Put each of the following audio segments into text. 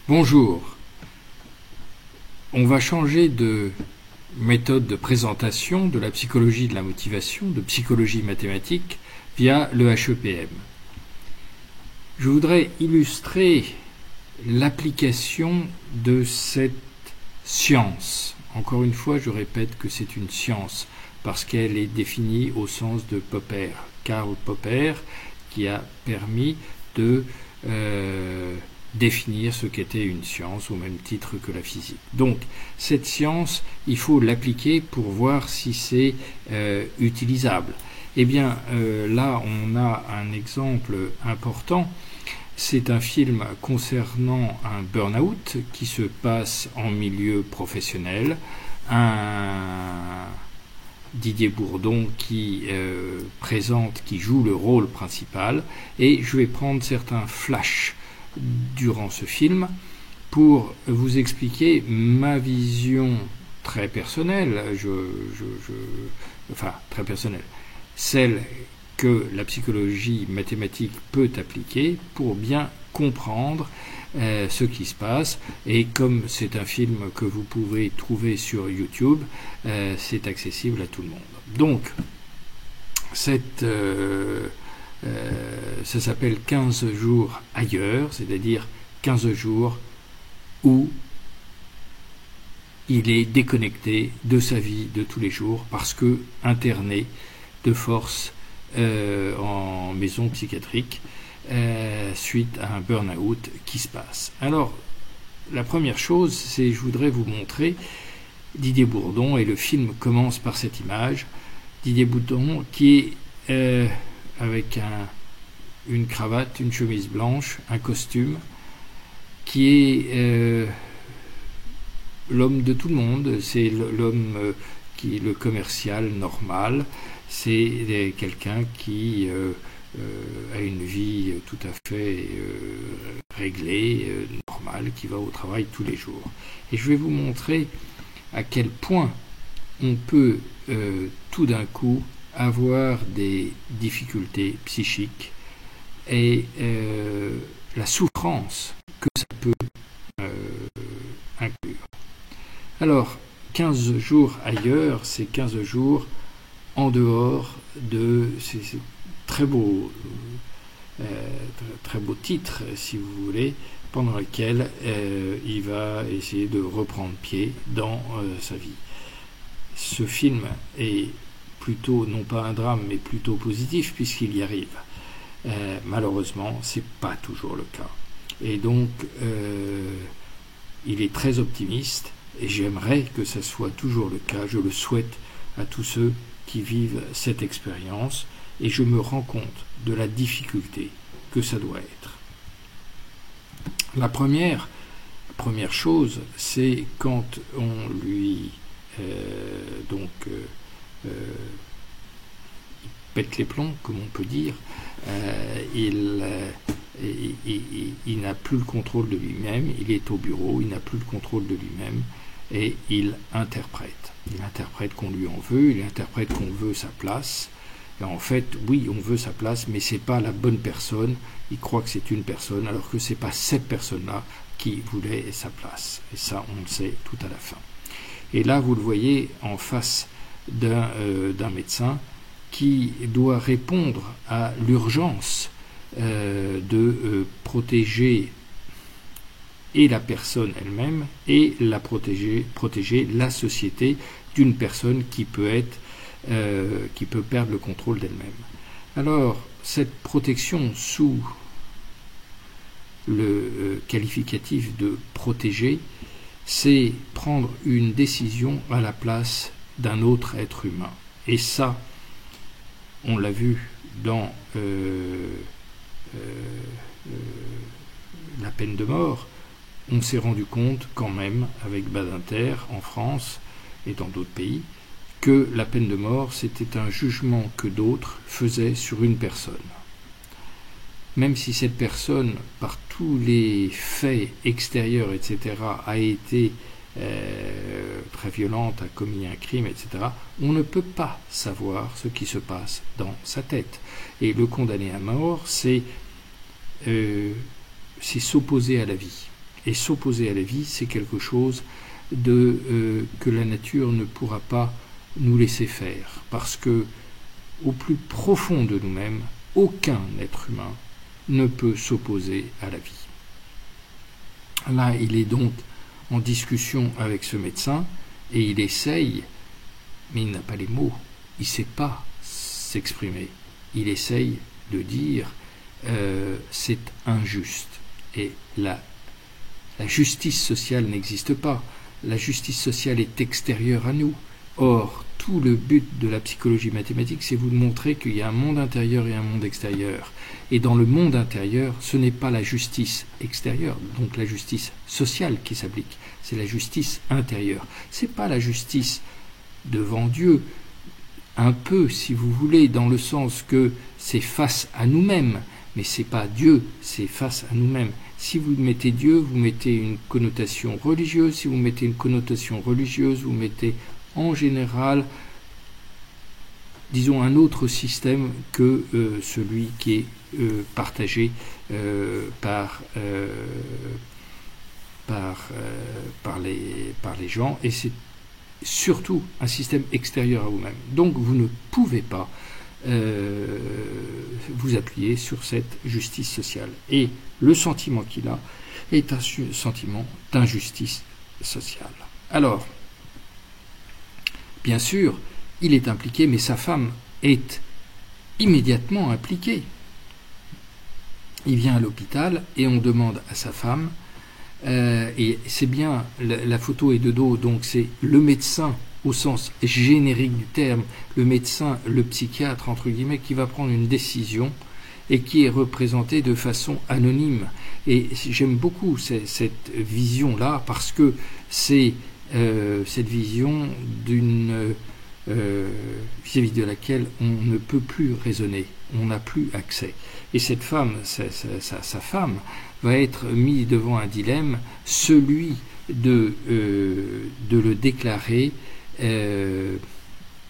Bonjour. On va changer de méthode de présentation de la psychologie de la motivation, de psychologie mathématique, via le HEPM. Je voudrais illustrer l'application de cette science. Encore une fois, je répète que c'est une science, parce qu'elle est définie au sens de Popper, Karl Popper, qui a permis de définir ce qu'était une science au même titre que la physique. Donc, cette science, il faut l'appliquer pour voir si c'est utilisable. Eh bien, là, on a un exemple important. C'est un film concernant un burn-out qui se passe en milieu professionnel. Didier Bourdon qui qui joue le rôle principal, et je vais prendre certains flashs durant ce film pour vous expliquer ma vision très personnelle, très personnelle, celle que la psychologie mathématique peut appliquer pour bien comprendre ce qui se passe. Et comme c'est un film que vous pouvez trouver sur YouTube, c'est accessible à tout le monde. Donc, ça s'appelle 15 jours ailleurs, c'est-à-dire 15 jours où il est déconnecté de sa vie de tous les jours parce que interné de force en maison psychiatrique suite à un burn-out qui se passe. Alors, la première chose, c'est je voudrais vous montrer Didier Bourdon, et le film commence par cette image. Didier Bourdon qui est avec une cravate, une chemise blanche, un costume, qui est l'homme de tout le monde, c'est l'homme qui est le commercial normal, c'est quelqu'un qui a une vie tout à fait réglée, normale, qui va au travail tous les jours. Et je vais vous montrer à quel point on peut tout d'un coup avoir des difficultés psychiques et la souffrance que ça peut inclure. Alors, 15 jours ailleurs, c'est 15 jours en dehors de ces très beaux titres, si vous voulez, pendant lequel il va essayer de reprendre pied dans sa vie. Ce film est plutôt, non pas un drame, mais plutôt positif, puisqu'il y arrive. Malheureusement, c'est pas toujours le cas. Et donc, il est très optimiste, et j'aimerais que ça soit toujours le cas. Je le souhaite à tous ceux qui vivent cette expérience, et je me rends compte de la difficulté que ça doit être. La première chose, c'est quand on lui il pète les plombs, comme on peut dire, il n'a plus le contrôle de lui-même, il est au bureau, il n'a plus le contrôle de lui-même, et il interprète. Il interprète qu'on lui en veut, il interprète qu'on veut sa place. Et en fait, oui, on veut sa place, mais c'est pas la bonne personne. Il croit que c'est une personne, alors que c'est pas cette personne-là qui voulait sa place. Et ça, on le sait tout à la fin. Et là, vous le voyez en face d'un médecin qui doit répondre à l'urgence de protéger et la personne elle-même et protéger la société d'une personne qui peut perdre le contrôle d'elle-même. Alors, cette protection sous le qualificatif de protéger, c'est prendre une décision à la place d'un autre être humain. Et ça, on l'a vu dans la peine de mort. On s'est rendu compte quand même, avec Badinter en France et dans d'autres pays, que la peine de mort, c'était un jugement que d'autres faisaient sur une personne. Même si cette personne, par tous les faits extérieurs, etc., a été très violente, a commis un crime, etc., on ne peut pas savoir ce qui se passe dans sa tête. Et le condamné à mort, c'est s'opposer à la vie. Et s'opposer à la vie, c'est quelque chose que la nature ne pourra pas nous laisser faire. Parce que, au plus profond de nous-mêmes, aucun être humain ne peut s'opposer à la vie. Là, il est donc en discussion avec ce médecin et il essaye, mais il n'a pas les mots, il ne sait pas s'exprimer. Il essaye de dire c'est injuste. Et la justice sociale n'existe pas. La justice sociale est extérieure à nous. Or, tout le but de la psychologie mathématique, c'est vous de montrer qu'il y a un monde intérieur et un monde extérieur. Et dans le monde intérieur, ce n'est pas la justice extérieure, donc la justice sociale qui s'applique, c'est la justice intérieure. Ce n'est pas la justice devant Dieu, un peu, si vous voulez, dans le sens que c'est face à nous-mêmes, mais ce n'est pas Dieu, c'est face à nous-mêmes. Si vous mettez Dieu, vous mettez une connotation religieuse. Si vous mettez une connotation religieuse, vous mettez en général, disons, un autre système que celui qui est partagé par les gens, et c'est surtout un système extérieur à vous-même. Donc vous ne pouvez pas vous appuyer sur cette justice sociale. Et le sentiment qu'il a est un sentiment d'injustice sociale. Alors, bien sûr, il est impliqué, mais sa femme est immédiatement impliquée. Il vient à l'hôpital et on demande à sa femme, et c'est bien, la photo est de dos, donc c'est le médecin au sens générique du terme, le médecin, le psychiatre, entre guillemets, qui va prendre une décision et qui est représenté de façon anonyme. Et j'aime beaucoup cette vision-là, parce que c'est cette vision vis-à-vis de laquelle on ne peut plus raisonner, on n'a plus accès. Et cette femme, sa femme, va être mise devant un dilemme, celui de le déclarer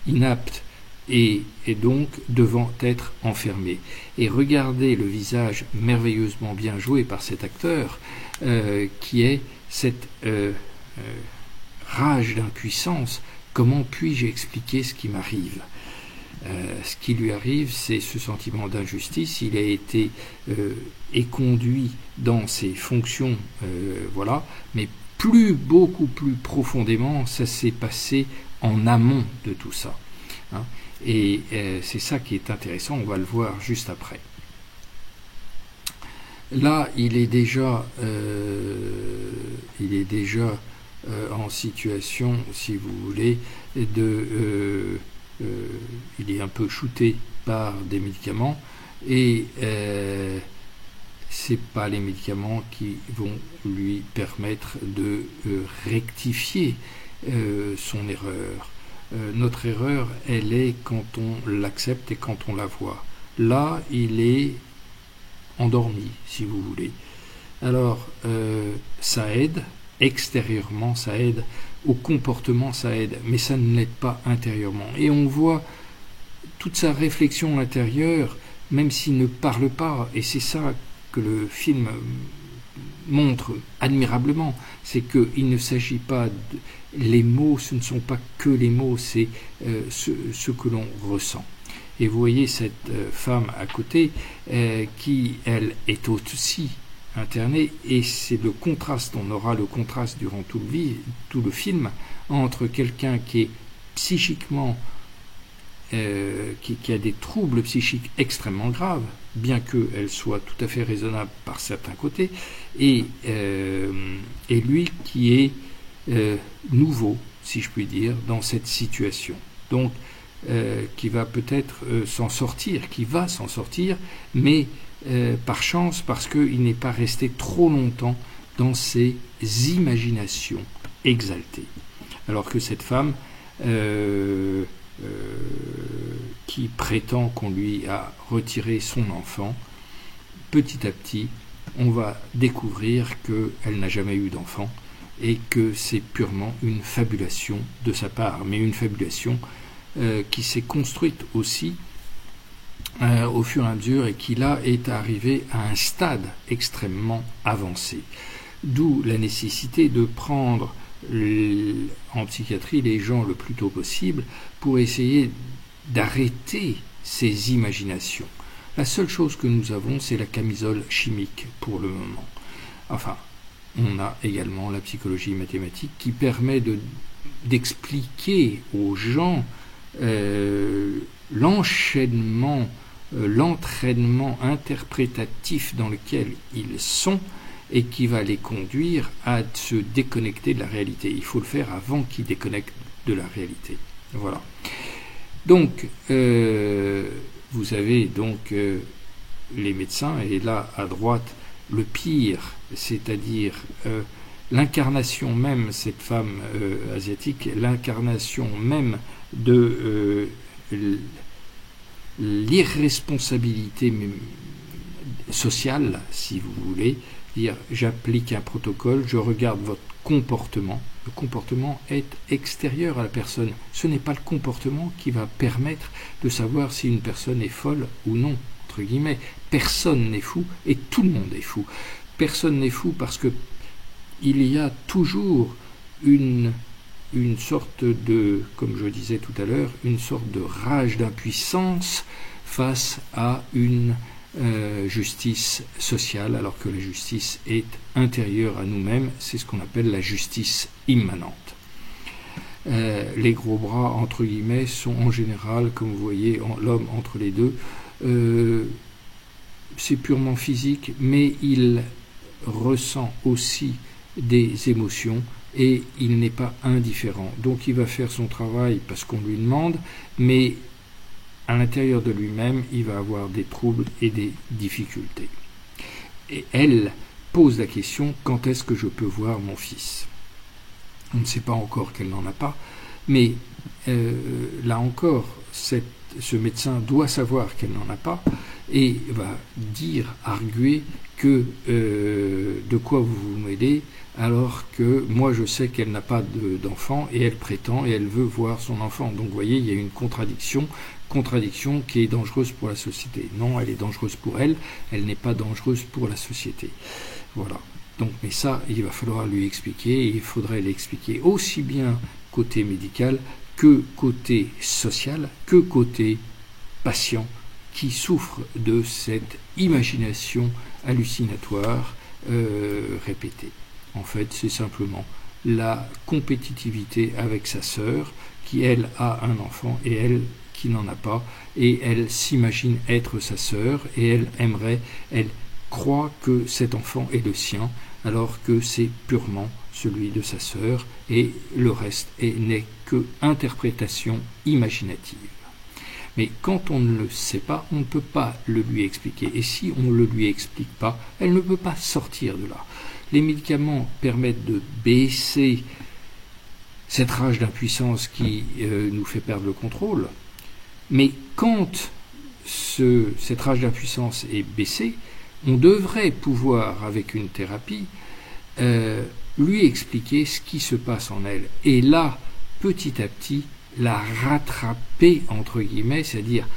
inapte et donc devant être enfermé. Et regardez le visage merveilleusement bien joué par cet acteur, qui est cette rage d'impuissance. Comment puis-je expliquer ce qui m'arrive ? Ce qui lui arrive, c'est ce sentiment d'injustice. Il a été éconduit dans ses fonctions, voilà, mais beaucoup plus profondément, ça s'est passé en amont de tout ça. Hein. Et c'est ça qui est intéressant, on va le voir juste après. Là, il est déjà en situation, si vous voulez, il est un peu shooté par des médicaments, et c'est pas les médicaments qui vont lui permettre de rectifier son erreur. Notre erreur, elle est quand on l'accepte et quand on la voit. Là, il est endormi, si vous voulez. Alors, ça aide, extérieurement, ça aide, au comportement, ça aide, mais ça ne l'aide pas intérieurement. Et on voit toute sa réflexion intérieure, même s'il ne parle pas, et c'est ça que le film montre admirablement, c'est qu'il ne s'agit pas les mots, ce ne sont pas que les mots, c'est ce que l'on ressent. Et vous voyez cette femme à côté qui, elle, est aussi internée, et c'est le contraste, on aura le contraste durant tout le film, entre quelqu'un qui est psychiquement qui a des troubles psychiques extrêmement graves, bien qu'elle soit tout à fait raisonnable par certains côtés, et lui qui est nouveau, si je puis dire, dans cette situation. Donc, qui va peut-être s'en sortir, qui va s'en sortir, mais par chance, parce qu'il n'est pas resté trop longtemps dans ses imaginations exaltées. Alors que cette femme qui prétend qu'on lui a retiré son enfant, petit à petit, on va découvrir qu'elle n'a jamais eu d'enfant et que c'est purement une fabulation de sa part, mais une fabulation qui s'est construite aussi au fur et à mesure et qui là est arrivée à un stade extrêmement avancé. D'où la nécessité de prendre en psychiatrie les gens le plus tôt possible pour essayer d'arrêter ces imaginations. La seule chose que nous avons, c'est la camisole chimique pour le moment. Enfin, on a également la psychologie mathématique qui permet d'expliquer aux gens l'enchaînement, l'entraînement interprétatif dans lequel ils sont et qui va les conduire à se déconnecter de la réalité. Il faut le faire avant qu'ils déconnectent de la réalité. Voilà. Donc, vous avez donc les médecins, et là, à droite, le pire, c'est-à-dire l'incarnation même, cette femme asiatique, l'incarnation même de l'irresponsabilité sociale, si vous voulez, dire j'applique un protocole, je regarde votre comportement. Le comportement est extérieur à la personne. Ce n'est pas le comportement qui va permettre de savoir si une personne est folle ou non, entre guillemets. Personne n'est fou et tout le monde est fou. Personne n'est fou parce que il y a toujours une sorte de, comme je disais tout à l'heure, une sorte de rage d'impuissance face à une justice sociale, alors que la justice est intérieure à nous-mêmes. C'est ce qu'on appelle la justice immanente. Les gros bras, entre guillemets, sont en général, comme vous voyez, l'homme entre les deux. C'est purement physique, mais il ressent aussi des émotions et il n'est pas indifférent. Donc il va faire son travail parce qu'on lui demande, mais à l'intérieur de lui-même, il va avoir des troubles et des difficultés. Et elle pose la question, quand est-ce que je peux voir mon fils ? On ne sait pas encore qu'elle n'en a pas, mais là encore, ce médecin doit savoir qu'elle n'en a pas et va dire, arguer que de quoi vous m'aidez alors que moi je sais qu'elle n'a pas d'enfant et elle prétend et elle veut voir son enfant. Donc vous voyez, il y a une contradiction qui est dangereuse pour la société. Non, elle est dangereuse pour elle, elle n'est pas dangereuse pour la société. Voilà. Donc, mais ça, il va falloir lui expliquer, et il faudrait l'expliquer aussi bien côté médical que côté social, que côté patient qui souffre de cette imagination hallucinatoire répétée. En fait, c'est simplement la compétitivité avec sa sœur qui, elle, a un enfant et elle qui n'en a pas, et elle s'imagine être sa sœur et elle croit que cet enfant est le sien, alors que c'est purement celui de sa sœur, et le reste n'est que interprétation imaginative. Mais quand on ne le sait pas, on ne peut pas le lui expliquer. Et si on ne le lui explique pas, elle ne peut pas sortir de là. Les médicaments permettent de baisser cette rage d'impuissance qui nous fait perdre le contrôle. Mais quand cette rage d'impuissance est baissée, on devrait pouvoir, avec une thérapie, lui expliquer ce qui se passe en elle. Et là, petit à petit, la rattraper, entre guillemets, c'est-à-dire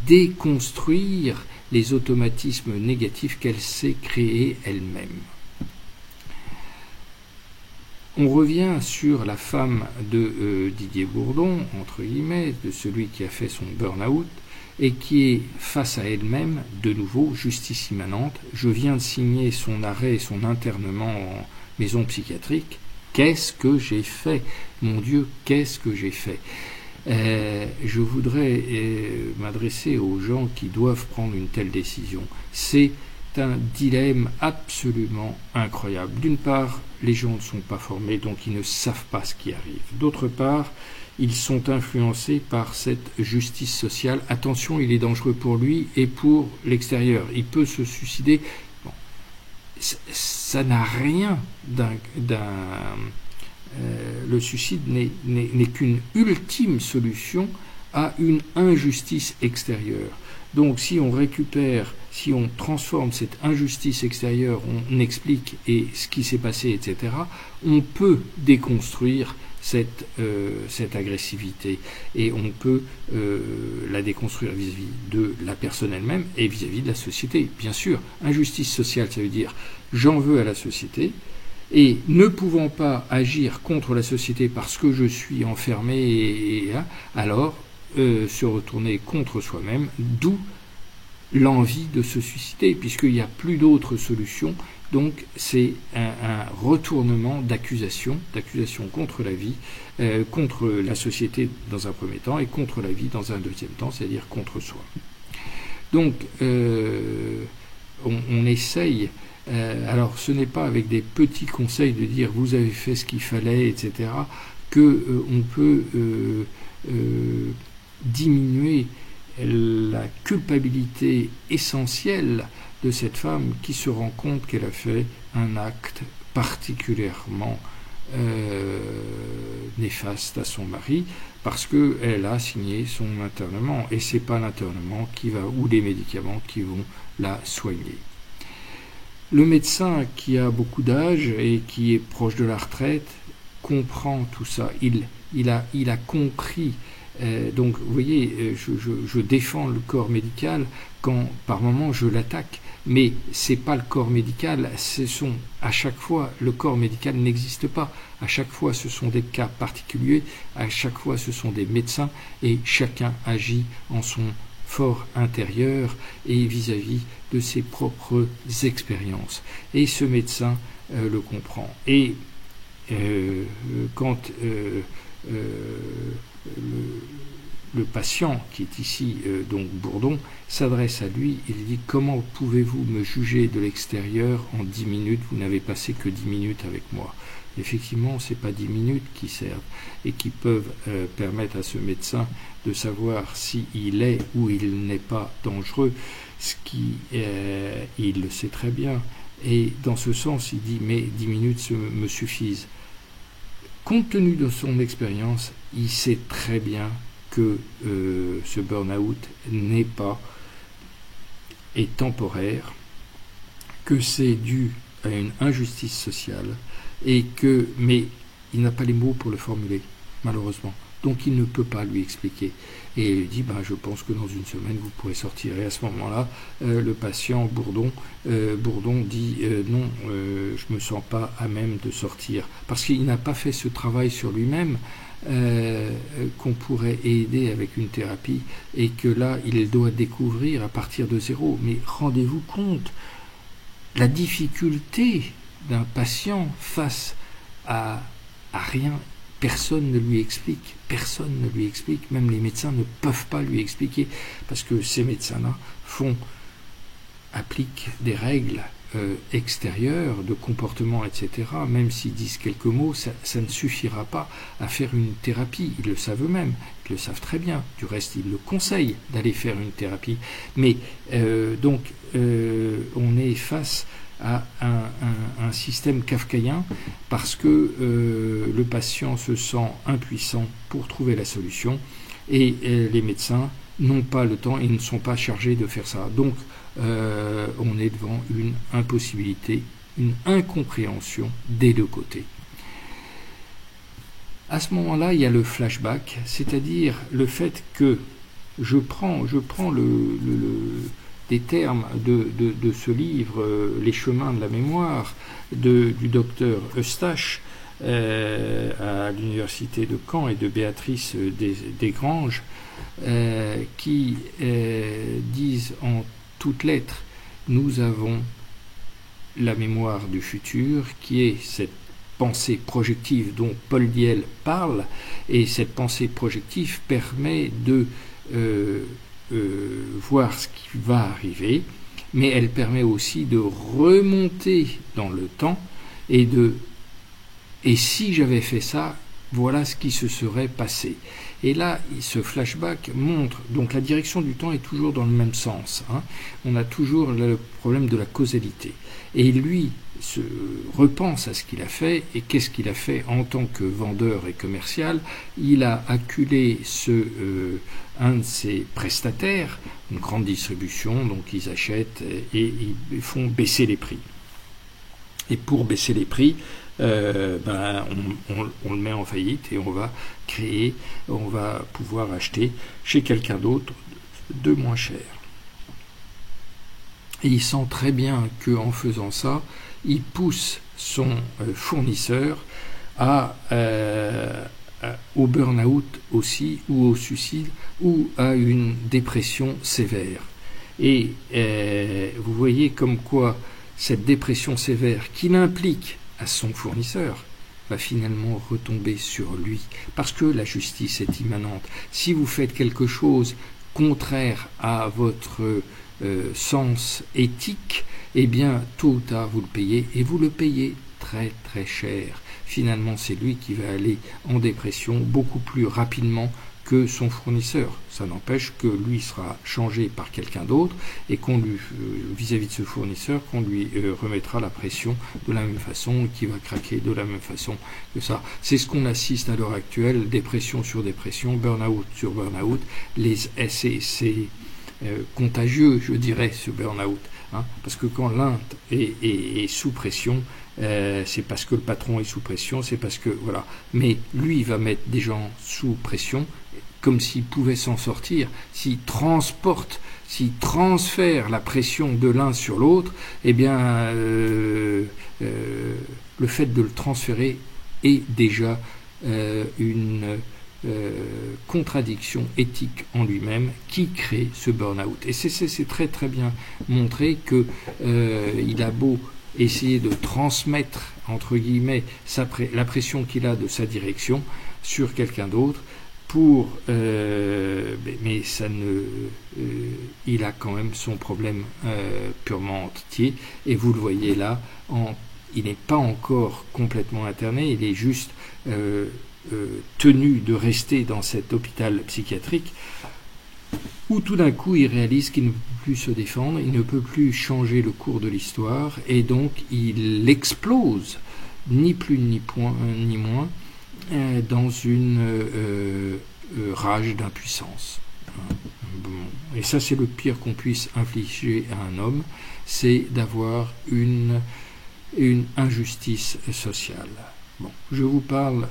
déconstruire les automatismes négatifs qu'elle s'est créés elle-même. On revient sur la femme de Didier Bourdon, entre guillemets, de celui qui a fait son burn-out, et qui est face à elle-même, de nouveau, justice immanente. Je viens de signer son arrêt et son internement en maison psychiatrique. Qu'est-ce que j'ai fait ? Mon Dieu, qu'est-ce que j'ai fait ? Je voudrais m'adresser aux gens qui doivent prendre une telle décision. C'est un dilemme absolument incroyable. D'une part, les gens ne sont pas formés, donc ils ne savent pas ce qui arrive. D'autre part, ils sont influencés par cette justice sociale. Attention, il est dangereux pour lui et pour l'extérieur. Il peut se suicider. Bon, ça n'a rien le suicide n'est qu'une ultime solution à une injustice extérieure. Donc si on récupère, si on transforme cette injustice extérieure, on explique et ce qui s'est passé, etc., on peut déconstruire cette agressivité et on peut la déconstruire vis-à-vis de la personne elle-même et vis-à-vis de la société. Bien sûr, injustice sociale, ça veut dire j'en veux à la société, Et ne pouvant pas agir contre la société parce que je suis enfermé, alors se retourner contre soi-même, d'où l'envie de se suicider, puisqu'il n'y a plus d'autre solution. Donc c'est un retournement d'accusation contre la vie, contre la société dans un premier temps, et contre la vie dans un deuxième temps, c'est-à-dire contre soi. Donc on essaye, alors ce n'est pas avec des petits conseils de dire vous avez fait ce qu'il fallait, etc., que on peut diminuer la culpabilité essentielle de cette femme qui se rend compte qu'elle a fait un acte particulièrement néfaste à son mari, parce qu'elle a signé son internement, et c'est pas l'internement ou les médicaments qui vont la soigner. Le médecin qui a beaucoup d'âge et qui est proche de la retraite comprend tout ça. Il a compris. Donc, vous voyez, je défends le corps médical quand, par moments, je l'attaque. Mais c'est pas le corps médical. À chaque fois, le corps médical n'existe pas. À chaque fois, ce sont des cas particuliers. À chaque fois, ce sont des médecins. Et chacun agit en son fort intérieur et vis-à-vis de ses propres expériences. Et ce médecin le comprend. Et quand le patient qui est ici, donc Bourdon, s'adresse à lui, il dit: comment pouvez-vous me juger de l'extérieur en 10 minutes? Vous n'avez passé que 10 minutes avec moi. Effectivement, ce n'est pas 10 minutes qui servent et qui peuvent permettre à ce médecin de savoir s'il est ou il n'est pas dangereux, ce qui il le sait très bien. Et dans ce sens, il dit: mais 10 minutes me suffisent. Compte tenu de son expérience, il sait très bien que ce burn-out est temporaire, que c'est dû à une injustice sociale, mais il n'a pas les mots pour le formuler, malheureusement. Donc il ne peut pas lui expliquer. Et il dit: je pense que dans une semaine vous pourrez sortir. Et à ce moment-là, le patient Bourdon dit: non, je me sens pas à même de sortir, parce qu'il n'a pas fait ce travail sur lui-même qu'on pourrait aider avec une thérapie, et que là il doit découvrir à partir de zéro. Mais rendez-vous compte la difficulté d'un patient face à rien. Personne ne lui explique, même les médecins ne peuvent pas lui expliquer, parce que ces médecins-là appliquent des règles extérieures de comportement, etc. Même s'ils disent quelques mots, ça ne suffira pas à faire une thérapie. Ils le savent eux-mêmes, ils le savent très bien. Du reste, ils le conseillent d'aller faire une thérapie. Mais donc, on est face à un système kafkaïen, parce que le patient se sent impuissant pour trouver la solution, et les médecins n'ont pas le temps et ne sont pas chargés de faire ça. Donc on est devant une impossibilité, une incompréhension des deux côtés. À ce moment-là, il y a le flashback, c'est-à-dire le fait que je prends des termes de ce livre, Les chemins de la mémoire, du docteur Eustache, à l'université de Caen, et de Béatrice Desgranges, qui disent en toutes lettres: nous avons la mémoire du futur, qui est cette pensée projective dont Paul Diel parle, et cette pensée projective permet de voir ce qui va arriver, mais elle permet aussi de remonter dans le temps et si j'avais fait ça, voilà ce qui se serait passé. Et là, ce flashback montre, donc la direction du temps est toujours dans le même sens, on a toujours le problème de la causalité. Et lui se repense à ce qu'il a fait, et qu'est-ce qu'il a fait en tant que vendeur et commercial? Il a acculé un de ses prestataires, une grande distribution, donc ils achètent et ils font baisser les prix. Et pour baisser les prix, on le met en faillite, et on va pouvoir acheter chez quelqu'un d'autre de moins cher. Et il sent très bien qu'en faisant ça, il pousse son fournisseur au burn-out aussi, ou au suicide, ou à une dépression sévère. Et vous voyez comme quoi cette dépression sévère, qui l'implique à son fournisseur, va finalement retomber sur lui, parce que la justice est immanente. Si vous faites quelque chose contraire à votre sens éthique, eh bien, tôt ou tard, vous le payez, et vous le payez très très cher. Finalement, c'est lui qui va aller en dépression beaucoup plus rapidement que son fournisseur. Ça n'empêche que lui sera changé par quelqu'un d'autre et qu'on lui, vis-à-vis de ce fournisseur, qu'on lui remettra la pression de la même façon, qui va craquer de la même façon que ça. C'est ce qu'on assiste à l'heure actuelle, dépression sur dépression, burn-out sur burn-out. C'est contagieux, je dirais, ce burn-out. Parce que quand l'un est sous pression, c'est parce que le patron est sous pression, c'est parce que voilà. Mais lui, il va mettre des gens sous pression, comme s'il pouvait s'en sortir, s'il transfère la pression de l'un sur l'autre, eh bien, le fait de le transférer est déjà une contradiction éthique en lui-même qui crée ce burn-out. Et c'est très très bien montré que il a beau essayer de transmettre, entre guillemets, la pression qu'il a de sa direction sur quelqu'un d'autre, mais ça il a quand même son problème purement entier, et vous le voyez là, il n'est pas encore complètement interné, il est juste tenu de rester dans cet hôpital psychiatrique, où tout d'un coup il réalise qu'il ne peut plus se défendre, il ne peut plus changer le cours de l'histoire, et donc il explose, ni plus ni moins, dans une rage d'impuissance. Et ça, c'est le pire qu'on puisse infliger à un homme, c'est d'avoir une injustice sociale. Bon, je vous parle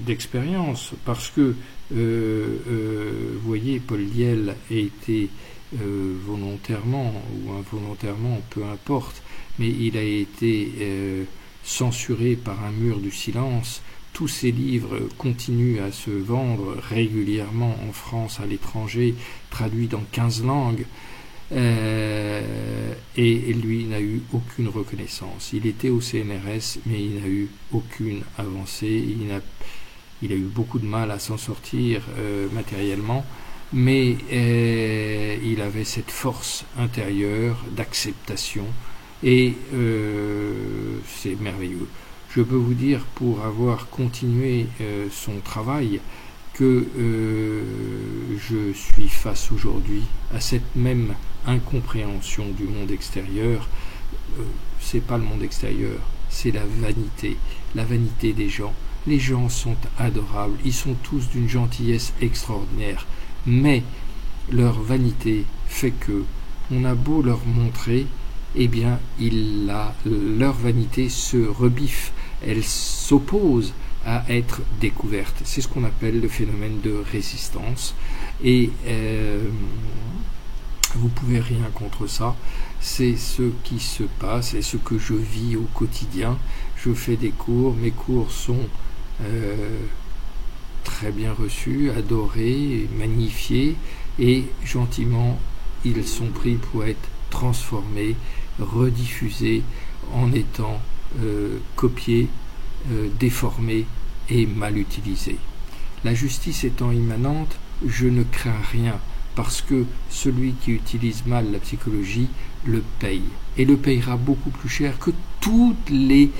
d'expérience parce que, vous voyez, Paul Liel a été volontairement ou involontairement, peu importe, mais il a été censuré par un mur du silence. Tous ses livres continuent à se vendre régulièrement en France, à l'étranger, traduits dans 15 langues. Et lui n'a eu aucune reconnaissance. Il était au CNRS, mais il n'a eu aucune avancée. Il a eu beaucoup de mal à s'en sortir matériellement, mais il avait cette force intérieure d'acceptation, et c'est merveilleux. Je peux vous dire, pour avoir continué son travail, que je suis face aujourd'hui à cette même incompréhension du monde extérieur. C'est pas le monde extérieur, c'est la vanité des gens. Les gens sont adorables, ils sont tous d'une gentillesse extraordinaire, mais leur vanité fait que on a beau leur montrer, eh bien leur vanité se rebiffe, elle s'oppose à être découverte. C'est ce qu'on appelle le phénomène de résistance, et vous pouvez rien contre ça. C'est ce qui se passe et ce que je vis au quotidien. Je fais des cours, mes cours sont très bien reçus, adorés, magnifiés, et gentiment ils sont pris pour être transformés, rediffusés en étant copiés, déformés et mal utilisés. La justice étant immanente, je ne crains rien, parce que celui qui utilise mal la psychologie le paye, et le payera beaucoup plus cher que toutes les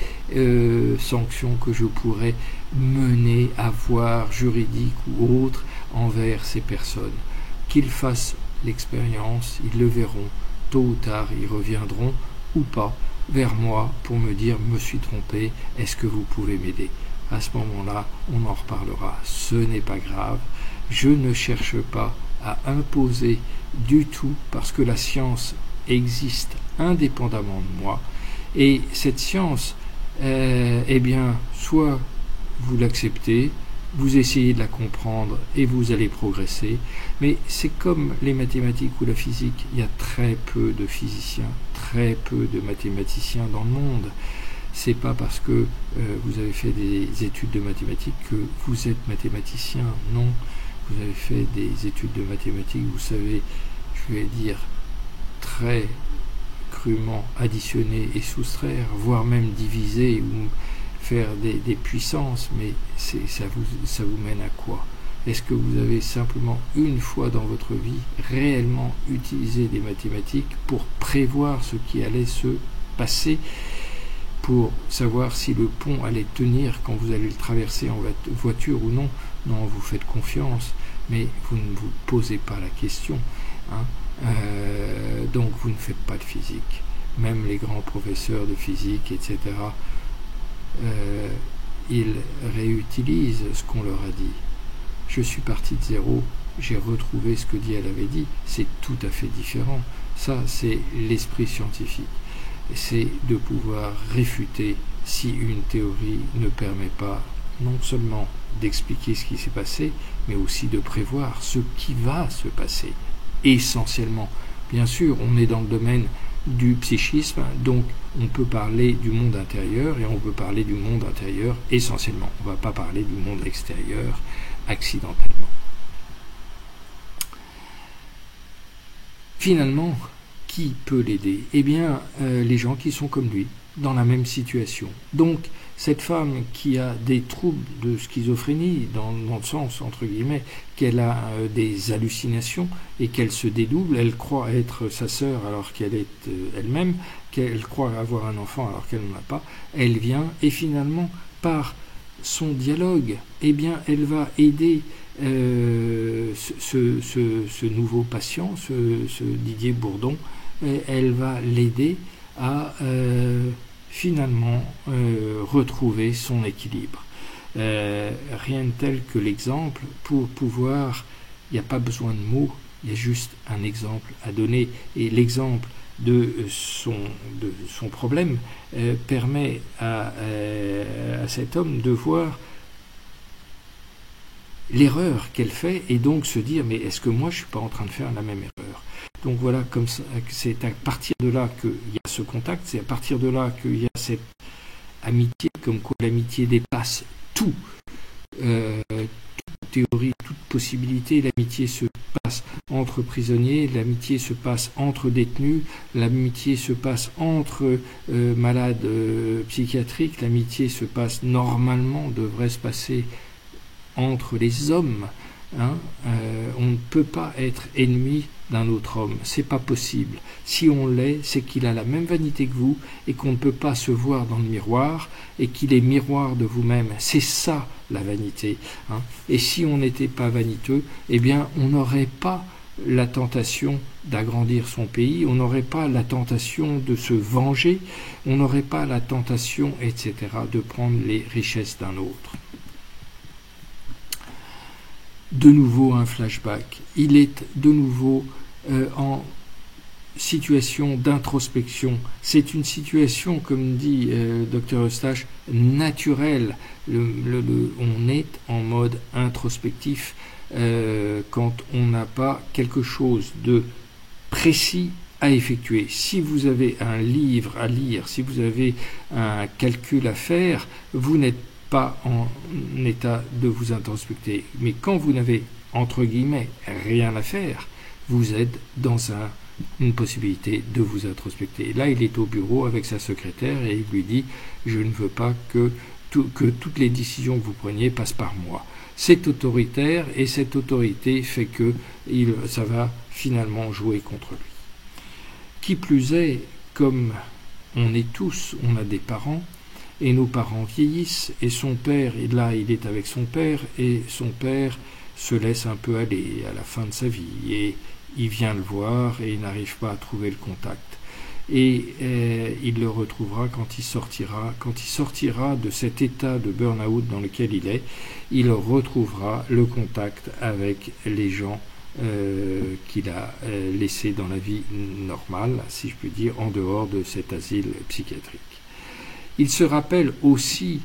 sanctions que je pourrais mener, avoir, juridiques ou autres, envers ces personnes. Qu'ils fassent l'expérience, ils le verront, tôt ou tard ils reviendront, ou pas, vers moi pour me dire « me suis trompé, est-ce que vous pouvez m'aider ?» À ce moment-là, on en reparlera. Ce n'est pas grave, je ne cherche pas à imposer du tout, parce que la science existe indépendamment de moi, et cette science, eh bien, soit vous l'acceptez, vous essayez de la comprendre et vous allez progresser, mais c'est comme les mathématiques ou la physique, il y a très peu de physiciens, très peu de mathématiciens dans le monde. c'est pas parce que vous avez fait des études de mathématiques que vous êtes mathématicien. Non, vous avez fait des études de mathématiques, vous savez, je vais dire, très crûment additionner et soustraire, voire même diviser ou faire des puissances, mais ça vous mène à quoi? Est-ce que vous avez simplement une fois dans votre vie réellement utilisé des mathématiques pour prévoir ce qui allait se passer, pour savoir si le pont allait tenir quand vous allez le traverser en voiture ou non? Non, vous faites confiance, mais vous ne vous posez pas la question. Donc vous ne faites pas de physique. Même les grands professeurs de physique, etc., ils réutilisent ce qu'on leur a dit. Je suis parti de zéro, j'ai retrouvé ce que elle avait dit. C'est tout à fait différent. Ça, c'est l'esprit scientifique. C'est de pouvoir réfuter si une théorie ne permet pas non seulement d'expliquer ce qui s'est passé, mais aussi de prévoir ce qui va se passer. Essentiellement, bien sûr, on est dans le domaine du psychisme, donc on peut parler du monde intérieur et on peut parler du monde intérieur essentiellement. On ne va pas parler du monde extérieur accidentellement. Finalement, qui peut l'aider? Eh bien, les gens qui sont comme lui, dans la même situation. Donc, cette femme qui a des troubles de schizophrénie, dans le sens, entre guillemets, qu'elle a des hallucinations et qu'elle se dédouble, elle croit être sa sœur alors qu'elle est elle-même, qu'elle croit avoir un enfant alors qu'elle n'en a pas, elle vient et finalement, par son dialogue, eh bien, elle va aider ce nouveau patient, ce Didier Bourdon, elle va l'aider à finalement retrouver son équilibre. Rien de tel que l'exemple pour pouvoir, il n'y a pas besoin de mots, il y a juste un exemple à donner, et l'exemple de son problème permet à cet homme de voir l'erreur qu'elle fait et donc se dire mais est-ce que moi je ne suis pas en train de faire la même erreur? Donc voilà, comme ça, c'est à partir de là qu'il y a ce contact, c'est à partir de là qu'il y a cette amitié, comme quoi l'amitié dépasse tout, toute théorie, toute possibilité. L'amitié se passe entre prisonniers, l'amitié se passe entre détenus, l'amitié se passe entre malades psychiatriques, l'amitié se passe normalement, devrait se passer entre les hommes. On ne peut pas être ennemi d'un autre homme, c'est pas possible. Si on l'est, c'est qu'il a la même vanité que vous et qu'on ne peut pas se voir dans le miroir et qu'il est miroir de vous-même. C'est ça la vanité. Et si on n'était pas vaniteux, eh bien on n'aurait pas la tentation d'agrandir son pays, on n'aurait pas la tentation de se venger, on n'aurait pas la tentation, etc., de prendre les richesses d'un autre. De nouveau un flashback. Il est de nouveau en situation d'introspection. C'est une situation, comme dit Dr Eustache, naturelle. On est en mode introspectif quand on n'a pas quelque chose de précis à effectuer. Si vous avez un livre à lire, si vous avez un calcul à faire, vous n'êtes pas en état de vous introspecter. Mais quand vous n'avez, entre guillemets, rien à faire, vous êtes dans une possibilité de vous introspecter. Là, il est au bureau avec sa secrétaire et il lui dit « Je ne veux pas que toutes les décisions que vous preniez passent par moi. » C'est autoritaire et cette autorité fait que ça va finalement jouer contre lui. Qui plus est, comme on est tous, on a des parents, et nos parents vieillissent, et son père, et là il est avec son père, et son père se laisse un peu aller à la fin de sa vie, et il vient le voir, et il n'arrive pas à trouver le contact. Et il le retrouvera quand il sortira de cet état de burn-out dans lequel il retrouvera le contact avec les gens qu'il a laissés dans la vie normale, si je puis dire, en dehors de cet asile psychiatrique. Il se rappelle aussi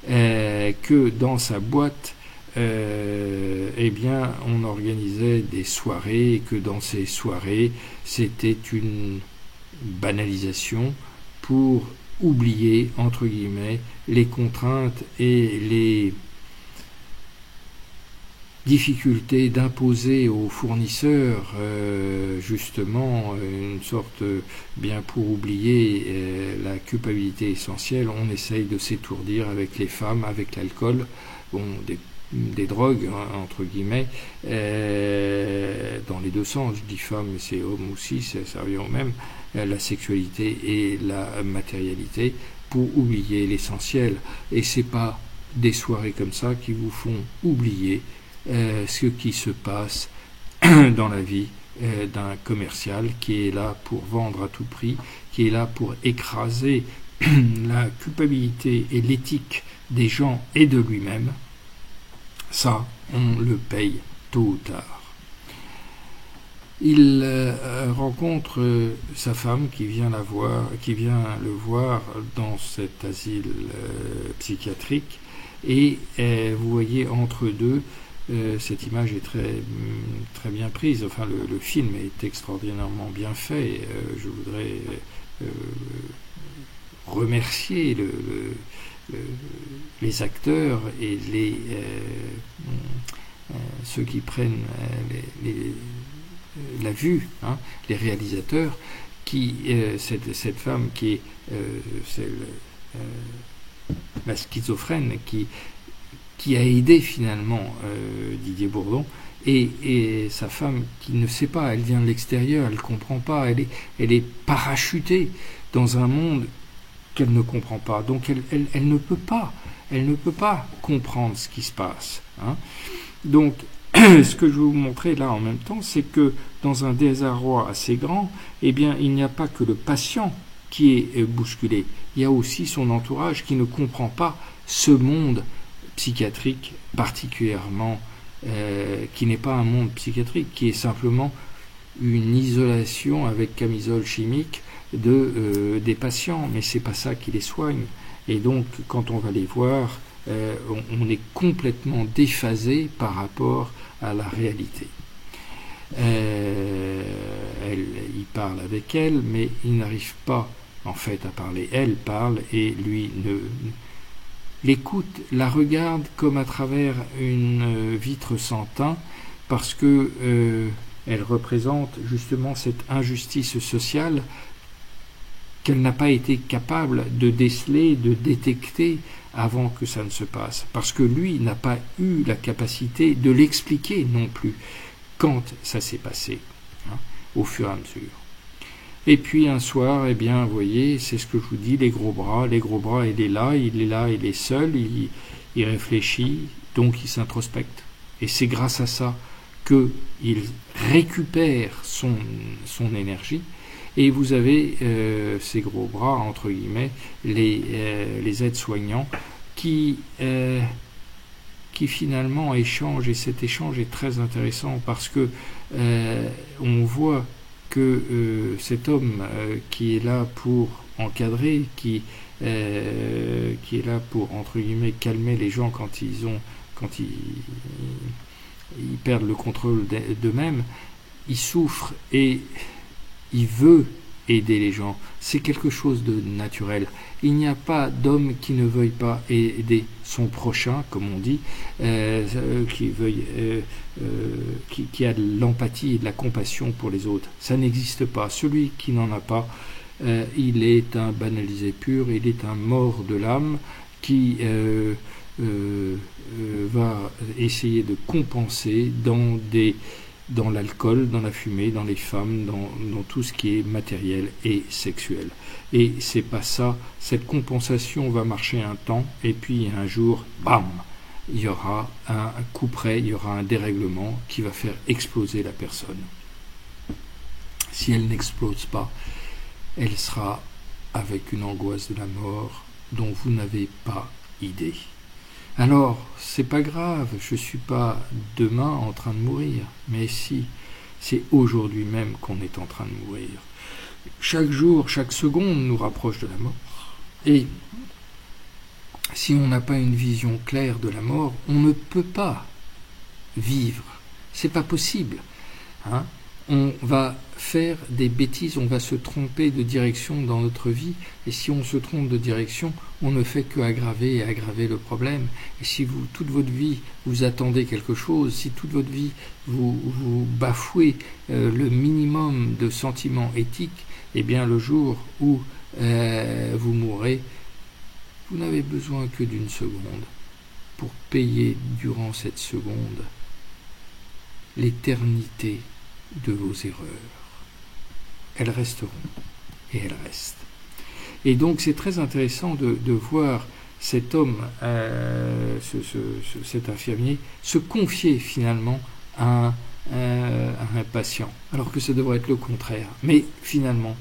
que dans sa boîte, eh bien, on organisait des soirées et que dans ces soirées, c'était une banalisation pour oublier, entre guillemets, les contraintes et les difficulté d'imposer aux fournisseurs justement une sorte, bien pour oublier la culpabilité essentielle, on essaye de s'étourdir avec les femmes, avec l'alcool, bon, des drogues entre guillemets, dans les deux sens, je dis femme mais c'est homme aussi, ça revient au même, la sexualité et la matérialité, pour oublier l'essentiel. Et c'est pas des soirées comme ça qui vous font oublier ce qui se passe dans la vie d'un commercial qui est là pour vendre à tout prix, qui est là pour écraser la culpabilité et l'éthique des gens et de lui-même. Ça, on le paye tôt ou tard. Il rencontre sa femme qui vient le voir dans cet asile psychiatrique, et vous voyez entre deux, cette image est très bien prise, enfin le film est extraordinairement bien fait. Je voudrais remercier les acteurs et ceux qui prennent la vue, les réalisateurs, cette femme qui est la schizophrène qui a aidé finalement Didier Bourdon, et sa femme qui ne sait pas, elle vient de l'extérieur, elle ne comprend pas, elle est parachutée dans un monde qu'elle ne comprend pas, donc elle ne peut pas comprendre ce qui se passe. Donc ce que je vais vous montrer là en même temps, c'est que dans un désarroi assez grand, eh bien il n'y a pas que le patient qui est bousculé, il y a aussi son entourage qui ne comprend pas ce monde psychiatrique particulièrement, qui n'est pas un monde psychiatrique, qui est simplement une isolation avec camisole chimique des patients, mais c'est pas ça qui les soigne. Et donc quand on va les voir, on est complètement déphasé par rapport à la réalité. Il parle avec elle, mais il n'arrive pas en fait à parler. Elle parle et lui l'écoute, la regarde comme à travers une vitre sans teint, parce que elle représente justement cette injustice sociale qu'elle n'a pas été capable de déceler, de détecter avant que ça ne se passe, parce que lui n'a pas eu la capacité de l'expliquer non plus quand ça s'est passé, au fur et à mesure. Et puis un soir, eh bien, vous voyez, c'est ce que je vous dis, les gros bras, il est là, il est seul, il réfléchit, donc il s'introspecte. Et c'est grâce à ça qu'il récupère son énergie. Et vous avez ces gros bras, entre guillemets, les aides-soignants qui finalement échangent, et cet échange est très intéressant parce que on voit que cet homme qui est là pour encadrer, qui est là pour, entre guillemets, calmer les gens quand ils perdent le contrôle d'eux-mêmes, il souffre et il veut aider les gens. C'est quelque chose de naturel. Il n'y a pas d'homme qui ne veuille pas aider son prochain, comme on dit, qui a de l'empathie et de la compassion pour les autres. Ça n'existe pas. Celui qui n'en a pas, il est un banalisé pur, il est un mort de l'âme qui va essayer de compenser dans l'alcool, dans la fumée, dans les femmes, dans tout ce qui est matériel et sexuel. Et c'est pas ça. Cette compensation va marcher un temps, et puis un jour, bam, il y aura un coup près, il y aura un dérèglement qui va faire exploser la personne. Si elle n'explose pas, elle sera avec une angoisse de la mort dont vous n'avez pas idée. Alors, c'est pas grave, je suis pas demain en train de mourir, mais si, c'est aujourd'hui même qu'on est en train de mourir. Chaque jour, chaque seconde nous rapproche de la mort. Et si on n'a pas une vision claire de la mort, on ne peut pas vivre. C'est pas possible. on va faire des bêtises, on va se tromper de direction dans notre vie, et si on se trompe de direction, on ne fait qu'aggraver et aggraver le problème. Et si vous, toute votre vie, vous attendez quelque chose, si toute votre vie, vous bafouez le minimum de sentiments éthiques, eh bien le jour où vous mourrez, vous n'avez besoin que d'une seconde pour payer durant cette seconde l'éternité de vos erreurs. Elles resteront, et elles restent. Et donc c'est très intéressant de voir cet homme, cet infirmier, se confier finalement à un patient, alors que ça devrait être le contraire. Mais finalement,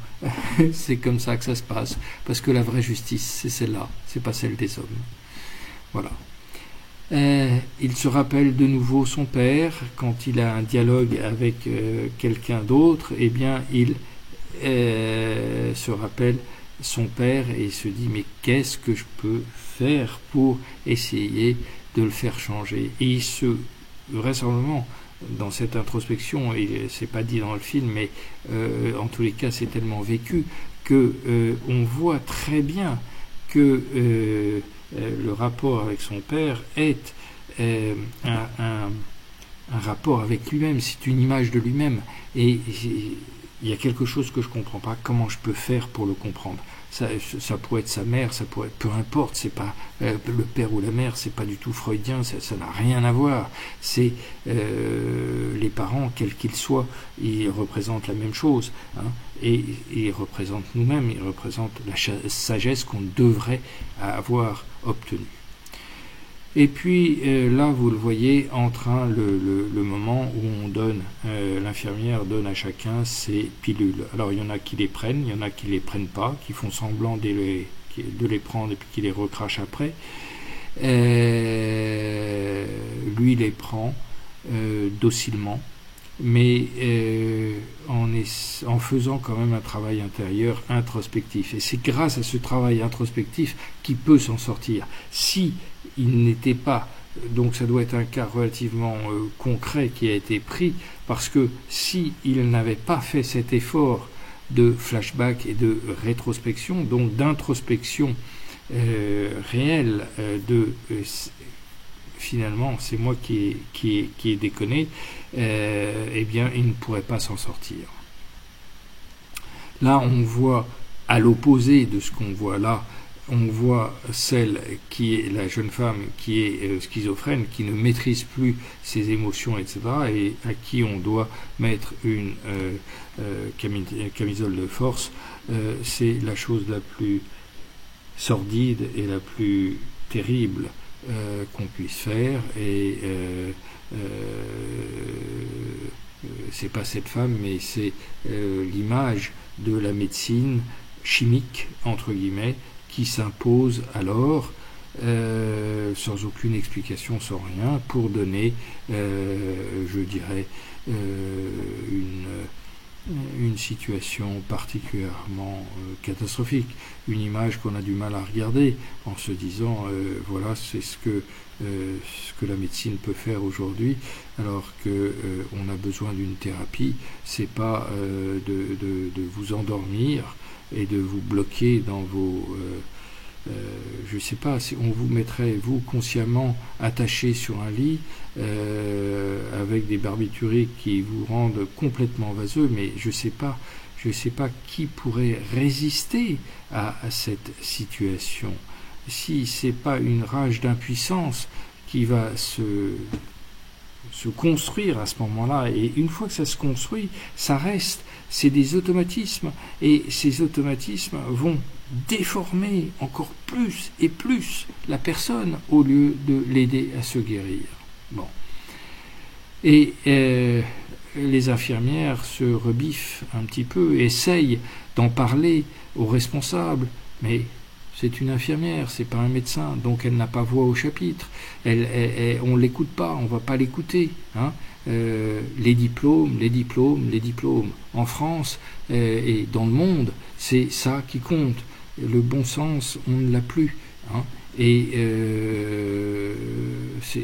c'est comme ça que ça se passe, parce que la vraie justice, c'est celle-là, c'est pas celle des hommes. Voilà. Il se rappelle de nouveau son père. Quand il a un dialogue avec quelqu'un d'autre, eh bien il se rappelle son père et il se dit mais qu'est-ce que je peux faire pour essayer de le faire changer. Et il se vraisemblablement dans cette introspection, et c'est pas dit dans le film, mais en tous les cas c'est tellement vécu que on voit très bien que le rapport avec son père est un rapport avec lui-même, c'est une image de lui-même, et il y a quelque chose que je comprends pas, comment je peux faire pour le comprendre. Ça pourrait être sa mère, ça pourrait être, peu importe, c'est pas le père ou la mère, c'est pas du tout freudien, ça n'a rien à voir. C'est les parents, quels qu'ils soient, ils représentent la même chose, hein, et ils représentent nous-mêmes, ils représentent la sagesse qu'on devrait avoir obtenue. Et puis là, vous le voyez, le moment où on donne, l'infirmière donne à chacun ses pilules. Alors il y en a qui les prennent, il y en a qui les prennent pas, qui font semblant de les prendre et puis qui les recrachent après. Lui les prend docilement, mais en faisant quand même un travail intérieur introspectif. Et c'est grâce à ce travail introspectif qu'il peut s'en sortir. Si il n'était pas, donc ça doit être un cas relativement concret qui a été pris, parce que si il n'avait pas fait cet effort de flashback et de rétrospection, donc d'introspection réelle, finalement c'est moi qui ai déconné, eh bien il ne pourrait pas s'en sortir. Là on voit, à l'opposé de ce qu'on voit là, on voit celle qui est la jeune femme qui est schizophrène, qui ne maîtrise plus ses émotions, etc., et à qui on doit mettre une camisole de force. C'est la chose la plus sordide et la plus terrible qu'on puisse faire, et c'est pas cette femme, mais c'est l'image de la médecine chimique, entre guillemets, qui s'impose alors sans aucune explication, sans rien, pour donner, je dirais, une situation particulièrement catastrophique, une image qu'on a du mal à regarder en se disant voilà, c'est ce que la médecine peut faire aujourd'hui, alors que on a besoin d'une thérapie. C'est pas de vous endormir et de vous bloquer dans vos je sais pas, si on vous mettrait, vous, consciemment attaché sur un lit avec des barbituriques qui vous rendent complètement vaseux, mais je sais pas qui pourrait résister à cette situation. Si c'est pas une rage d'impuissance qui va se construire à ce moment-là, et une fois que ça se construit, ça reste, c'est des automatismes, et ces automatismes vont déformer encore plus et plus la personne au lieu de l'aider à se guérir. Bon. Et les infirmières se rebiffent un petit peu, essayent d'en parler aux responsables, mais c'est une infirmière, c'est pas un médecin, donc elle n'a pas voix au chapitre. On l'écoute pas, on va pas l'écouter. Hein. Les diplômes. En France et dans le monde, c'est ça qui compte. Le bon sens, on ne l'a plus. Hein. Et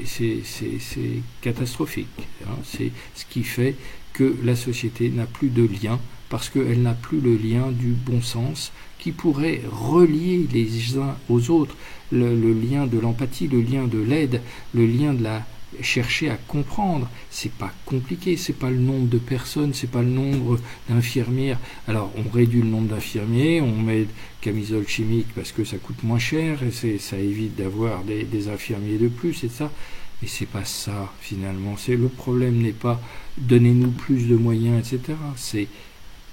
c'est catastrophique. Hein. C'est ce qui fait que la société n'a plus de lien, parce qu'elle n'a plus le lien du bon sens qui pourrait relier les uns aux autres, le lien de l'empathie, le lien de l'aide, le lien de la chercher à comprendre. C'est pas compliqué, c'est pas le nombre de personnes, c'est pas le nombre d'infirmières. Alors on réduit le nombre d'infirmiers, on met camisole chimique parce que ça coûte moins cher et ça évite d'avoir des infirmiers de plus et ça. Mais c'est pas ça finalement. Le problème n'est pas donnez-nous plus de moyens, etc. C'est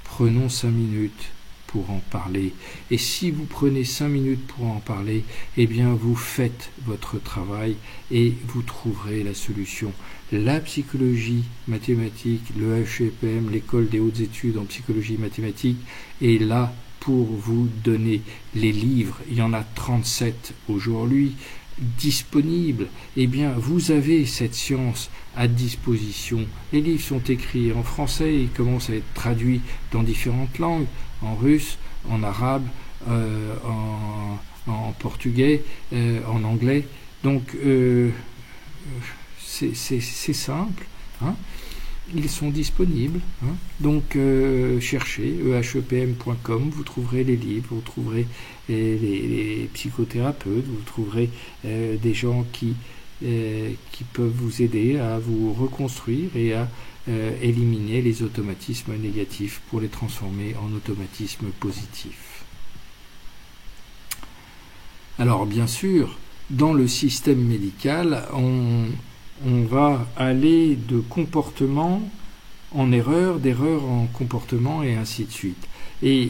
prenons 5 minutes pour en parler. Et si vous prenez 5 minutes pour en parler, eh bien vous faites votre travail et vous trouverez la solution. La psychologie mathématique, le HEPM, l'école des hautes études en psychologie mathématique, est là pour vous donner les livres. Il y en a 37 aujourd'hui disponibles. Eh bien, vous avez cette science à disposition. Les livres sont écrits en français, ils commencent à être traduits dans différentes langues, en russe, en arabe, en portugais, en anglais. Donc, c'est simple. Hein. Ils sont disponibles. Hein. Donc, cherchez ehepm.com, vous trouverez les livres, vous trouverez les psychothérapeutes, vous trouverez des gens qui peuvent vous aider à vous reconstruire et à éliminer les automatismes négatifs pour les transformer en automatismes positifs. Alors bien sûr, dans le système médical, on va aller de comportement en erreur, d'erreur en comportement et ainsi de suite. Et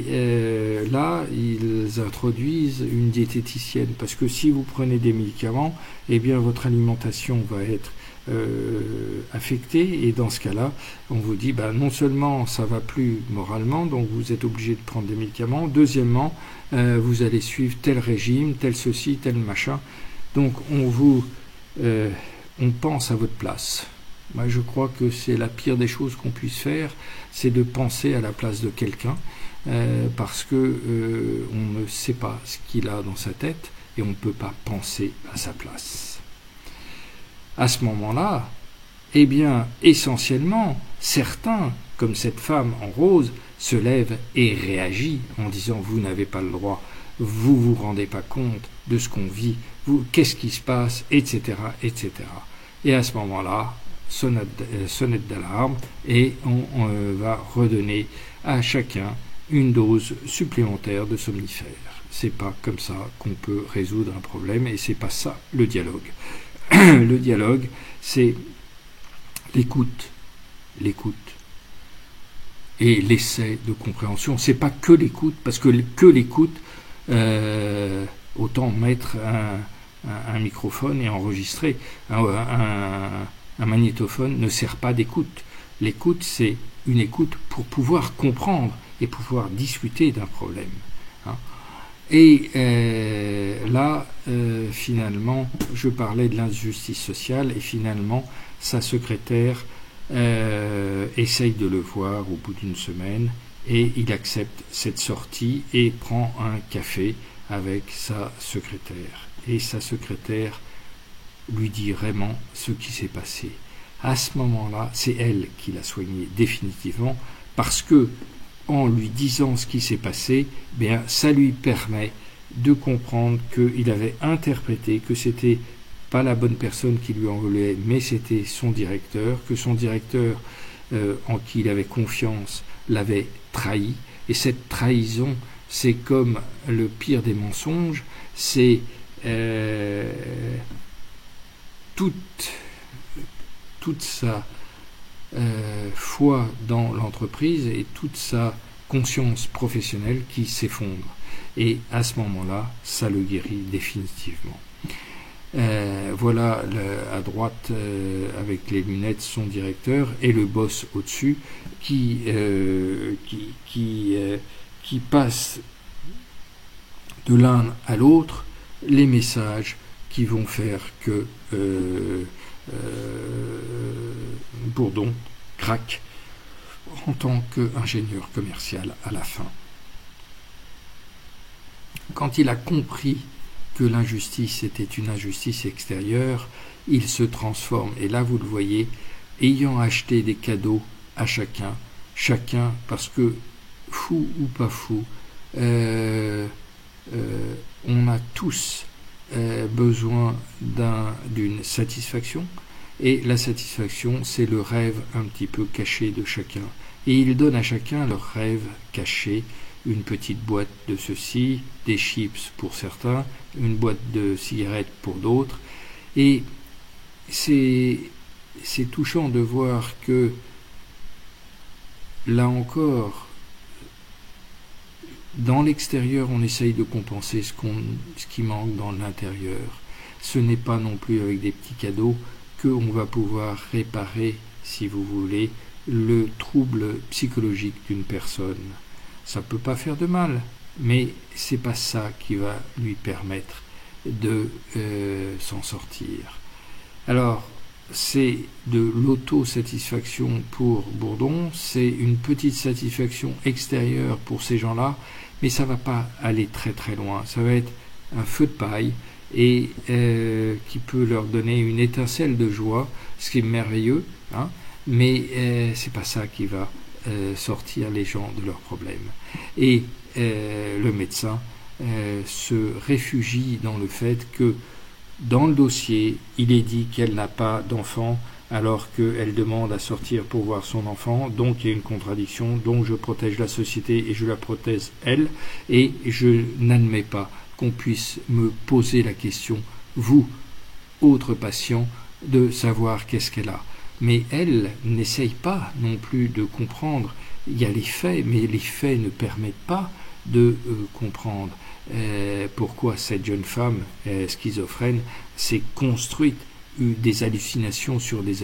là, ils introduisent une diététicienne, parce que si vous prenez des médicaments, eh bien votre alimentation va être affectée, et dans ce cas-là, on vous dit, non seulement ça va plus moralement, donc vous êtes obligé de prendre des médicaments, deuxièmement, vous allez suivre tel régime, tel ceci, tel machin, donc on pense à votre place. Moi, je crois que c'est la pire des choses qu'on puisse faire, c'est de penser à la place de quelqu'un, parce que on ne sait pas ce qu'il a dans sa tête et on ne peut pas penser à sa place. À ce moment-là, eh bien, essentiellement, certains, comme cette femme en rose, se lèvent et réagissent en disant « vous n'avez pas le droit, vous vous rendez pas compte de ce qu'on vit, qu'est-ce qui se passe, etc., etc. » Et à ce moment-là, sonnette d'alarme, et on va redonner à chacun une dose supplémentaire de somnifère. C'est pas comme ça qu'on peut résoudre un problème, et c'est pas ça le dialogue. Le dialogue, c'est l'écoute et l'essai de compréhension. C'est pas que l'écoute, parce que l'écoute, autant mettre un microphone et enregistrer. Un magnétophone ne sert pas d'écoute. L'écoute, c'est une écoute pour pouvoir comprendre et pouvoir discuter d'un problème. Hein. Et là, finalement, je parlais de l'injustice sociale, et finalement, sa secrétaire essaye de le voir au bout d'une semaine, et il accepte cette sortie et prend un café avec sa secrétaire. Et sa secrétaire lui dit vraiment ce qui s'est passé. À ce moment-là, c'est elle qui l'a soigné définitivement, parce que en lui disant ce qui s'est passé, bien, ça lui permet de comprendre qu'il avait interprété que c'était pas la bonne personne qui lui en voulait, mais c'était son directeur, que son directeur en qui il avait confiance l'avait trahi, et cette trahison, c'est comme le pire des mensonges, c'est toute sa foi dans l'entreprise et toute sa conscience professionnelle qui s'effondre. Et à ce moment-là, ça le guérit définitivement. Voilà à droite avec les lunettes son directeur et le boss au-dessus qui passe de l'un à l'autre les messages qui vont faire que Bourdon craque en tant qu'ingénieur commercial à la fin. Quand il a compris que l'injustice était une injustice extérieure, il se transforme. Et là, vous le voyez, ayant acheté des cadeaux à chacun, parce que, fou ou pas fou, on a tous besoin d'une satisfaction, et la satisfaction, c'est le rêve un petit peu caché de chacun. Et ils donnent à chacun leur rêve caché, une petite boîte de ceci, des chips pour certains, une boîte de cigarettes pour d'autres. Et c'est touchant de voir que, là encore, dans l'extérieur, on essaye de compenser ce qui manque dans l'intérieur. Ce n'est pas non plus avec des petits cadeaux qu'on va pouvoir réparer, si vous voulez, le trouble psychologique d'une personne. Ça ne peut pas faire de mal, mais c'est pas ça qui va lui permettre de s'en sortir. Alors, c'est de l'autosatisfaction pour Bourdon, c'est une petite satisfaction extérieure pour ces gens-là, mais ça ne va pas aller très très loin. Ça va être un feu de paille et qui peut leur donner une étincelle de joie, ce qui est merveilleux, hein, mais c'est pas ça qui va sortir les gens de leurs problèmes. Et le médecin se réfugie dans le fait que dans le dossier, il est dit qu'elle n'a pas d'enfant alors qu'elle demande à sortir pour voir son enfant, donc il y a une contradiction, donc je protège la société et je la protège elle, et je n'admets pas qu'on puisse me poser la question, vous, autre patient, de savoir qu'est-ce qu'elle a. Mais elle n'essaye pas non plus de comprendre. Il y a les faits, mais les faits ne permettent pas de comprendre pourquoi cette jeune femme schizophrène s'est construite des hallucinations sur des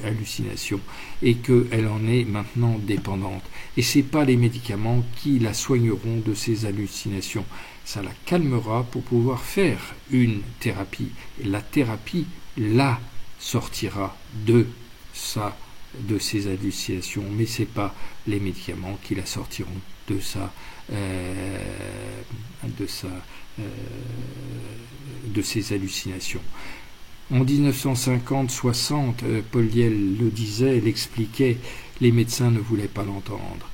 hallucinations et qu'elle en est maintenant dépendante. Et ce n'est pas les médicaments qui la soigneront de ces hallucinations. Ça la calmera pour pouvoir faire une thérapie. Et la thérapie la sortira de ces hallucinations, mais ce n'est pas les médicaments qui la sortiront de ces hallucinations. En 1950-60, Paul Diel le disait, l'expliquait, les médecins ne voulaient pas l'entendre.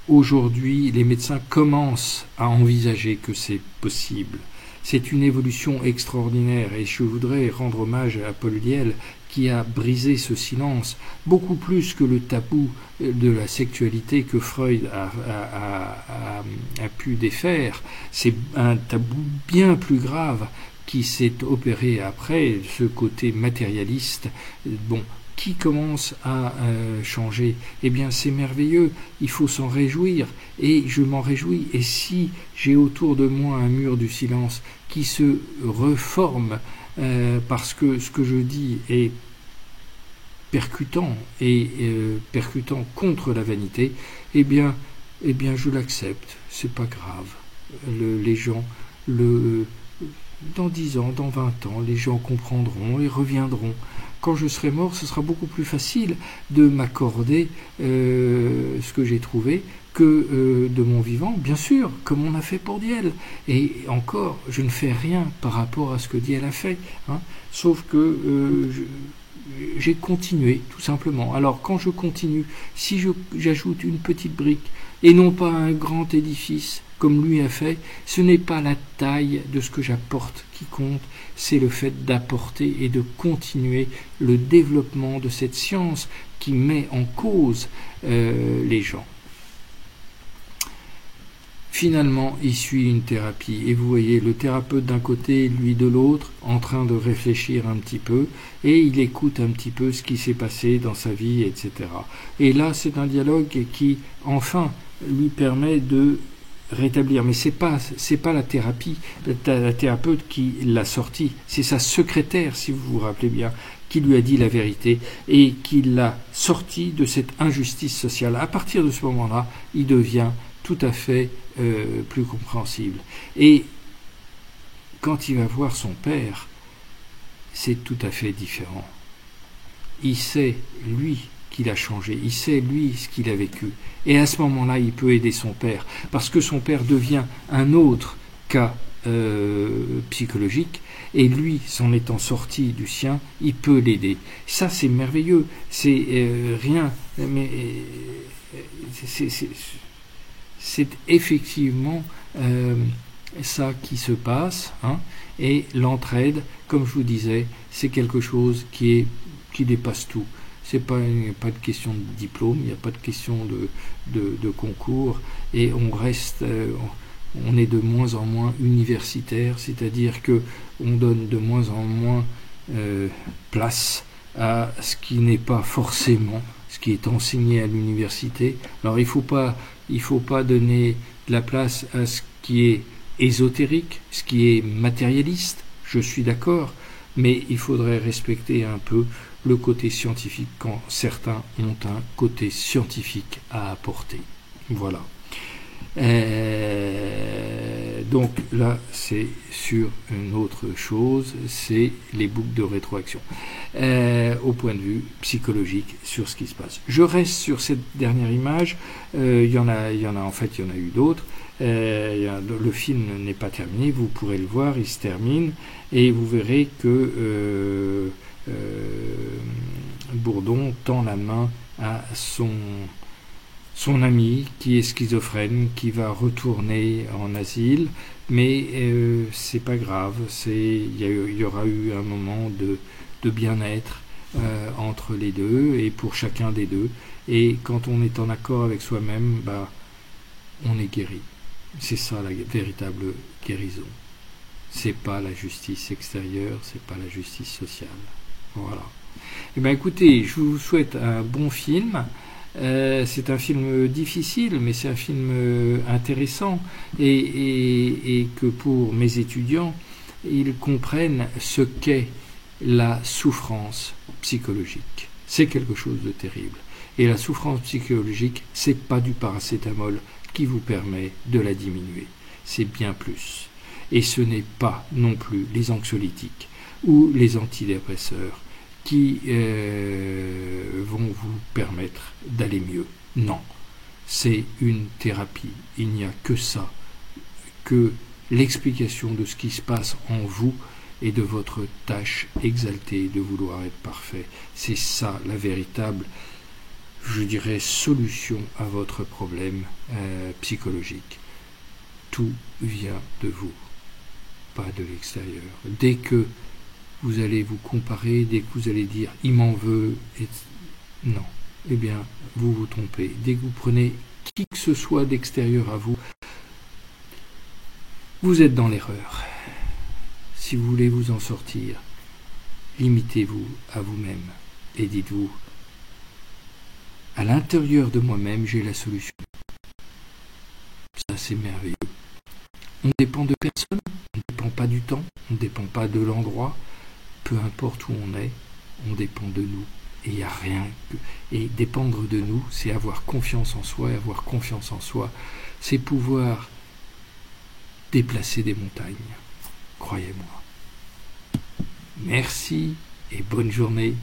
Aujourd'hui, les médecins commencent à envisager que c'est possible. C'est une évolution extraordinaire et je voudrais rendre hommage à Paul Diel qui a brisé ce silence, beaucoup plus que le tabou de la sexualité que Freud a pu défaire. C'est un tabou bien plus grave qui s'est opéré après, ce côté matérialiste. Bon, qui commence à changer? Eh bien, c'est merveilleux, il faut s'en réjouir, et je m'en réjouis. Et si j'ai autour de moi un mur du silence qui se reforme, parce que ce que je dis est percutant et percutant contre la vanité, eh bien je l'accepte, c'est pas grave. Les gens, dans 10 ans, dans 20 ans, les gens comprendront et reviendront. Quand je serai mort, ce sera beaucoup plus facile de m'accorder ce que j'ai trouvé que de mon vivant, bien sûr, comme on a fait pour Diel. Et encore, je ne fais rien par rapport à ce que Diel a fait, hein, sauf que j'ai continué, tout simplement. Alors, quand je continue, si j'ajoute une petite brique, et non pas un grand édifice, comme lui a fait, ce n'est pas la taille de ce que j'apporte qui compte, c'est le fait d'apporter et de continuer le développement de cette science qui met en cause les gens. Finalement, il suit une thérapie, et vous voyez le thérapeute d'un côté, lui de l'autre, en train de réfléchir un petit peu, et il écoute un petit peu ce qui s'est passé dans sa vie, etc. Et là, c'est un dialogue qui, enfin, lui permet de rétablir. Mais c'est pas la thérapie, la thérapeute qui l'a sorti, c'est sa secrétaire, si vous vous rappelez bien, qui lui a dit la vérité et qui l'a sorti de cette injustice sociale. À partir de ce moment-là, il devient tout à fait plus compréhensible. Et quand il va voir son père, c'est tout à fait différent. Il sait, lui, qu'il a changé. Il sait, lui, ce qu'il a vécu. Et à ce moment-là, il peut aider son père. Parce que son père devient un autre cas psychologique, et lui, s'en étant sorti du sien, il peut l'aider. Ça, c'est merveilleux. C'est rien, mais c'est effectivement ça qui se passe, hein, et l'entraide, comme je vous disais, c'est quelque chose qui dépasse tout. Il n'y a pas de question de diplôme, il n'y a pas de question de concours, et on est de moins en moins universitaire, c'est-à-dire que on donne de moins en moins place à ce qui n'est pas forcément ce qui est enseigné à l'université. Alors il faut pas donner de la place à ce qui est ésotérique, ce qui est matérialiste, je suis d'accord, mais il faudrait respecter un peu le côté scientifique quand certains ont un côté scientifique à apporter. Voilà. Donc là, c'est sur une autre chose, c'est les boucles de rétroaction, au point de vue psychologique sur ce qui se passe. Je reste sur cette dernière image. Il y en a eu d'autres. Le film n'est pas terminé, vous pourrez le voir, il se termine, et vous verrez que Bourdon tend la main à son ami qui est schizophrène, qui va retourner en asile, mais c'est pas grave, il y aura eu un moment de bien-être entre les deux, et pour chacun des deux, et quand on est en accord avec soi-même, on est guéri. C'est ça la véritable guérison. C'est pas la justice extérieure, c'est pas la justice sociale. Voilà. Eh bien écoutez, je vous souhaite un bon film. C'est un film difficile, mais c'est un film intéressant, et que pour mes étudiants, ils comprennent ce qu'est la souffrance psychologique. C'est quelque chose de terrible. Et la souffrance psychologique, c'est pas du paracétamol qui vous permet de la diminuer. C'est bien plus. Et ce n'est pas non plus les anxiolytiques ou les antidépresseurs qui vont vous permettre d'aller mieux. Non, c'est une thérapie. Il n'y a que ça, que l'explication de ce qui se passe en vous et de votre tâche exaltée de vouloir être parfait. C'est ça la véritable, je dirais, solution à votre problème psychologique. Tout vient de vous, pas de l'extérieur. Dès que vous allez vous comparer, dès que vous allez dire « il m'en veut », non, eh bien, vous vous trompez. Dès que vous prenez qui que ce soit d'extérieur à vous, vous êtes dans l'erreur. Si vous voulez vous en sortir, limitez-vous à vous-même et dites-vous « à l'intérieur de moi-même, j'ai la solution ». Ça, c'est merveilleux. On dépend de personne, on ne dépend pas du temps, on ne dépend pas de l'endroit. Peu importe où on dépend de nous. Et il n'y a rien que... Et dépendre de nous, c'est avoir confiance en soi. Et avoir confiance en soi, c'est pouvoir déplacer des montagnes. Croyez-moi. Merci et bonne journée.